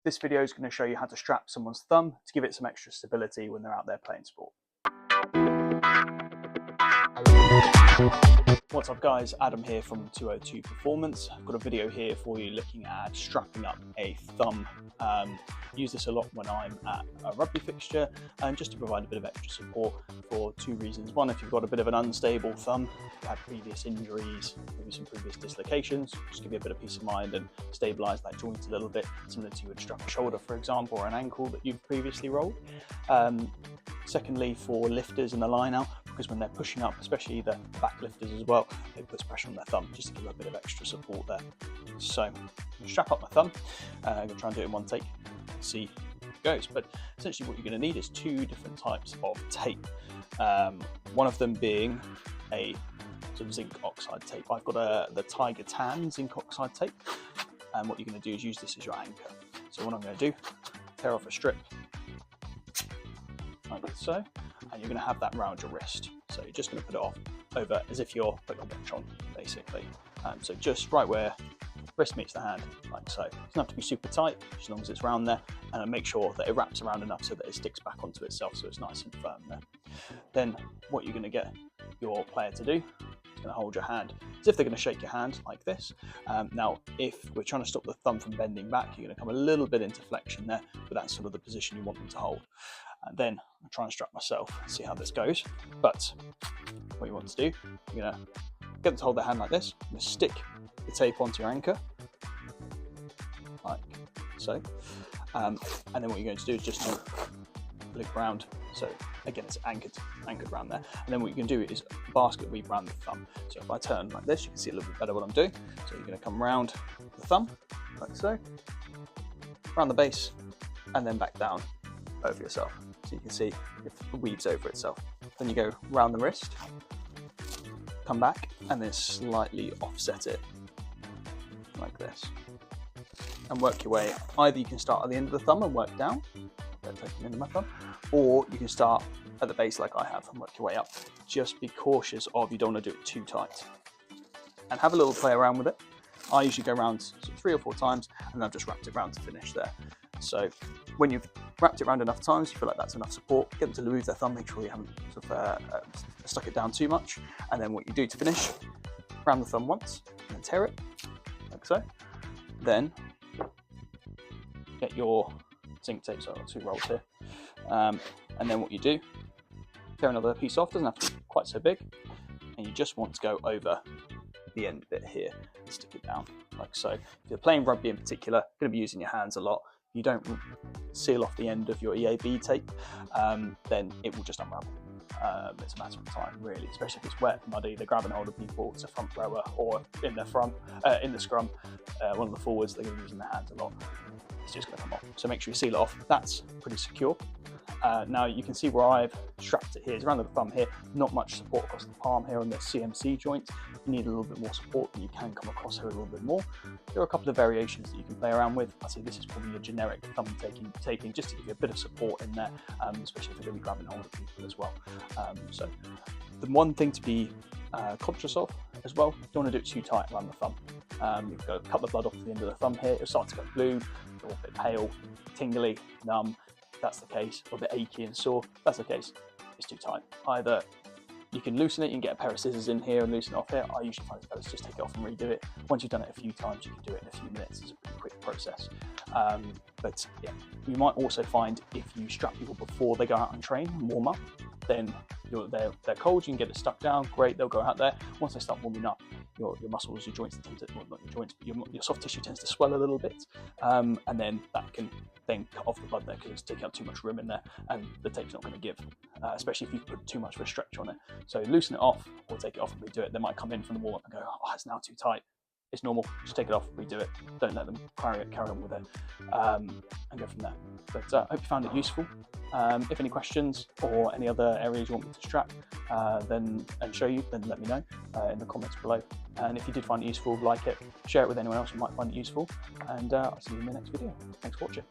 This video is going to show you how to strap someone's thumb to give it some extra stability when they're out there playing sport. What's up guys, Adam here from 202 Performance. I've got a video here for you looking at strapping up a thumb. Use this a lot when I'm at a rugby fixture and just to provide a bit of extra support for two reasons. One, if you've got a bit of an unstable thumb, you've had previous injuries, maybe some previous dislocations, just give you a bit of peace of mind and stabilise that joint a little bit, similar to you would strap a shoulder, for example, or an ankle that you've previously rolled. Secondly, for lifters in the line out, because when they're pushing up, especially the back lifters as well, it puts pressure on their thumb just to give a bit of extra support there. So I'm going to strap up my thumb. I'm going to try and do it in one take, see how it goes. But essentially what you're going to need is two different types of tape. One of them being a sort of zinc oxide tape. I've got the Tiger Tan zinc oxide tape, and what you're going to do is use this as your anchor. So what I'm going to do, tear off a strip like so, and you're going to have that round your wrist. So you're just going to put it off over as if you're putting a watch on, basically. So just right where wrist meets the hand, like so. It doesn't have to be super tight, as long as it's round there, and make sure that it wraps around enough so that it sticks back onto itself, so it's nice and firm there. Then what you're going to get your player to do, is going to hold your hand as if they're going to shake your hand like this. Now, if we're trying to stop the thumb from bending back, you're going to come a little bit into flexion there, but that's sort of the position you want them to hold. And then I'll try and strap myself, see how this goes. But what you want to do, you're going to get them to hold their hand like this. You're going to stick the tape onto your anchor, like so. And then what you're going to do is just to loop around. So again, it's anchored around there. And then what you can do is basket weave around the thumb. So if I turn like this, you can see a little bit better what I'm doing. So you're going to come around the thumb, like so, around the base, and then back down over yourself. So you can see it weaves over itself. Then you go round the wrist, come back, and then slightly offset it like this. And work your way. Either you can start at the end of the thumb and work down, taking the end of my thumb, or you can start at the base like I have and work your way up. Just be cautious of you don't want to do it too tight. And have a little play around with it. I usually go around sort of 3 or 4 times, and then I've just wrapped it around to finish there. So when you've wrapped it around enough times, you feel like that's enough support, get them to move their thumb, make sure you haven't sort of stuck it down too much. And then what you do to finish, round the thumb once, and then tear it, like so. Then get your zinc tape, so I've got 2 rolls here. And then what you do, tear another piece off, doesn't have to be quite so big, and you just want to go over the end bit here and stick it down, like so. If you're playing rugby in particular, you're going to be using your hands a lot. You don't seal off the end of your EAB tape, then it will just unravel. It's a matter of time, really, especially if it's wet, muddy, they're grabbing hold of people, it's a front rower, or in the scrum, one of the forwards, they're going to be using their hands a lot. It's just going to come off. So make sure you seal it off. That's pretty secure. Now you can see where I've strapped it here. It's around the thumb here, not much support across the palm here on the CMC joint. You need a little bit more support, and you can come across here a little bit more. There are a couple of variations that you can play around with. I'd say this is probably a generic thumb taping just to give you a bit of support in there, especially if you're going to be grabbing hold of people as well. So the one thing to be conscious of as well, you don't want to do it too tight around the thumb. You've got to cut the blood off the end of the thumb here. It'll start to go blue, or a bit pale, tingly, numb. If that's the case, or a bit achy and sore, if that's the case, it's too tight. Either you can loosen it, you can get a pair of scissors in here and loosen it off here. I usually find it's better to just take it off and redo it. Once you've done it a few times, you can do it in a few minutes. It's a pretty quick process. But yeah, you might also find if you strap people before they go out and train and warm up, then they're cold, you can get it stuck down, great, they'll go out there. Once they start warming up, your muscles, your joints tend to, well, not your joints, but your soft tissue tends to swell a little bit, and then that can then cut off the blood there because it's taking up too much room in there, and the tape's not going to give, especially if you put too much of a stretch on it. So loosen it off or take it off and redo it. They might come in from the warm up and go, oh, it's now too tight. It's normal, just take it off, redo it. Don't let them carry on with it, and go from there. But I hope you found it useful. If any questions or any other areas you want me to strap and show you, then let me know in the comments below. And if you did find it useful, like it, share it with anyone else who might find it useful, and I'll see you in the next video. Thanks for watching.